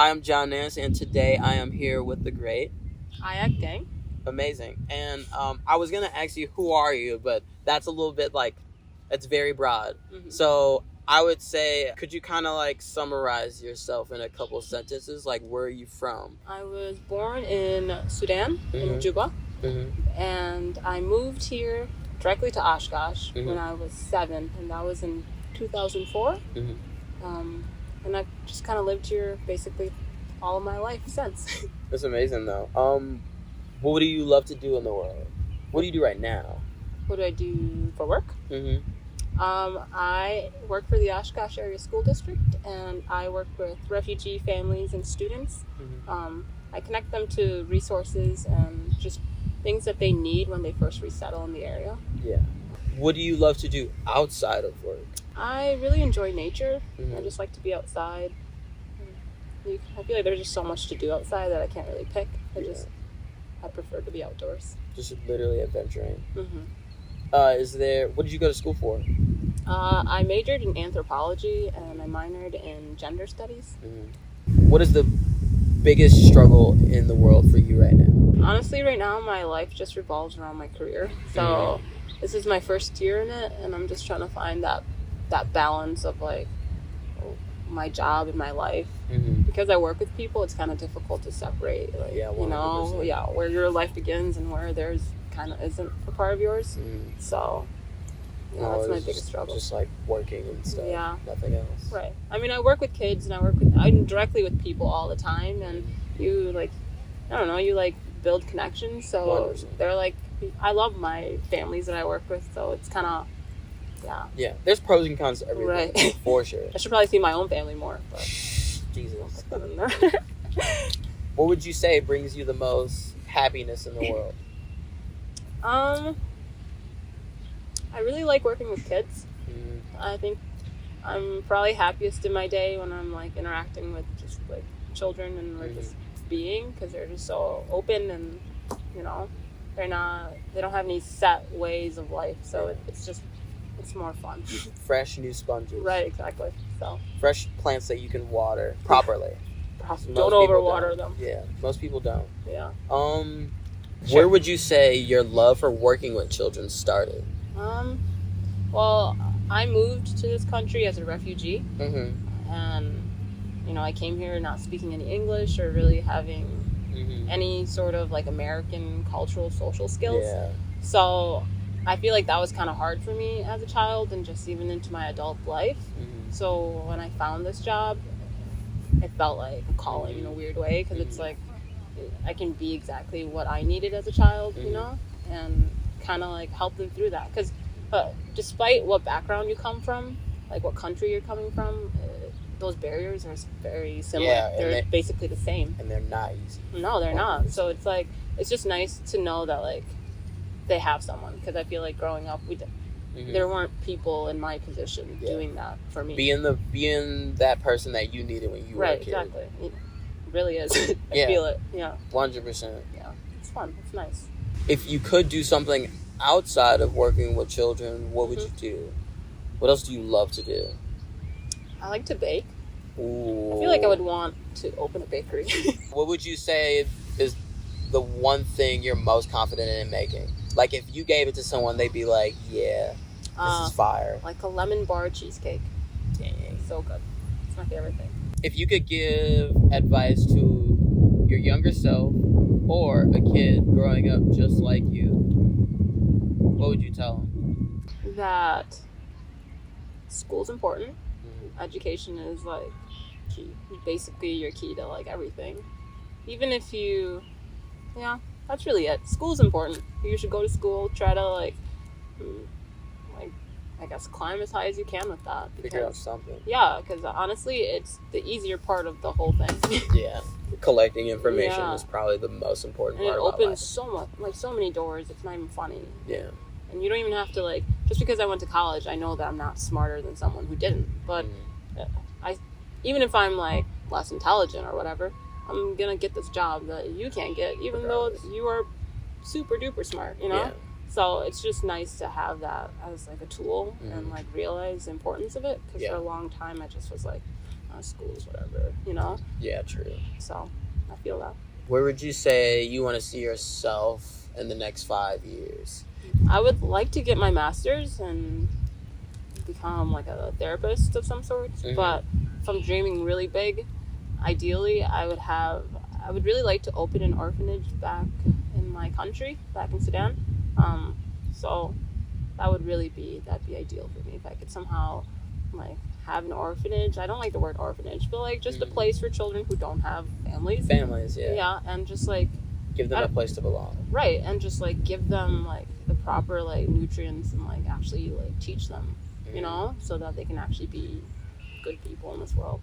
I am John Nance, and today I am here with the great Ayak, Deng. Amazing. And I was going to ask you, who are you? But that's a little bit it's very broad. Mm-hmm. So I would say, could you kind of summarize yourself in a couple of sentences? Like, where are you from? I was born in Sudan, in Juba, and I moved here directly to Oshkosh when I was 7, and that was in 2004. And I've just kind of lived here basically all of my life since. That's amazing, though. What do you love to do in the world? What do you do right now? What do I do for work? I work for the Oshkosh Area School District, and I work with refugee families and students. I connect them to resources and just things that they need when they first resettle in the area. Yeah. What do you love to do outside of work? I really enjoy nature. I just like to be outside. I feel like there's just so much to do outside that I can't really pick. I prefer to be outdoors. Just literally adventuring. What did you go to school for? I majored in anthropology and I minored in gender studies. What is the biggest struggle in the world for you right now? Honestly, right now my life just revolves around my career. So this is my first year in it, and I'm just trying to find that balance of my job and my life. Because I work with people, it's kind of difficult to separate, 100%. Where your life begins and where theirs kind of isn't a part of yours. So that's my biggest struggle. Just working and stuff. Yeah. Nothing else. Right. I mean, I work with kids and I'm directly with people all the time, and you build connections. So 100%. they're I love my families that I work with, so it's kind of, Yeah, there's pros and cons to everything. Right. For sure. I should probably see my own family more, but Jesus. What would you say brings you the most happiness in the world? I really like working with kids. I think I'm probably happiest in my day when I'm interacting with just children, and we're just being, because they're just so open, and they don't have any set ways of life, so it's more fun. Fresh new sponges. Right, exactly. So fresh plants that you can water properly. Don't overwater them. Yeah, most people don't. Yeah. Where would you say your love for working with children started? Well, I moved to this country as a refugee, and I came here not speaking any English or really having any sort of American cultural social skills. Yeah. So I feel like that was kind of hard for me as a child, and just even into my adult life. So when I found this job, it felt like a calling in a weird way, because it's I can be exactly what I needed as a child, and kind of help them through that. Because despite what background you come from, what country you're coming from, those barriers are very similar. Yeah, they're basically the same. And they're not easy. No, they're not. So it's just nice to know that they have someone, because I feel like growing up there weren't people in my position doing that for me. Being that person that you needed when you were a kid. Right, exactly. It really is. I feel it. Yeah. 100%. Yeah. It's fun. It's nice. If you could do something outside of working with children, what would you do? What else do you love to do? I like to bake. Ooh. I feel like I would want to open a bakery. What would you say is the one thing you're most confident in making? If you gave it to someone, they'd be like, yeah, this is fire. A lemon bar cheesecake. Dang. So good. It's my favorite thing. If you could give advice to your younger self or a kid growing up just like you, what would you tell them? That school's important. Education is key. Basically, your key to everything. Even if you, that's really it. School's important. You should go to school. Try to I guess climb as high as you can with that. Figure out something. Yeah, because honestly, it's the easier part of the whole thing. Yeah, collecting information is probably the most important part. And it about opens life. so much, so many doors. It's not even funny. Yeah. And you don't even have to just because I went to college, I know that I'm not smarter than someone who didn't. But even if I'm less intelligent or whatever, I'm gonna get this job that you can't get, even though you are super duper smart. Yeah. So it's just nice to have that as a tool and realize the importance of it. Because for a long time I just was schools, whatever, you know? Yeah, true. So I feel that. Where would you say you want to see yourself in the next 5 years? I would like to get my master's and become like a therapist of some sort. Mm-hmm. But if I'm dreaming really big, ideally I would really like to open an orphanage back in my country, back in Sudan. So that'd be ideal for me if I could somehow like have an orphanage. I don't like the word orphanage, but like just a place for children who don't have families. Yeah, and just like give them a place to belong. Right, and just like give them like the proper like nutrients and like actually like teach them, you know, so that they can actually be good people in this world.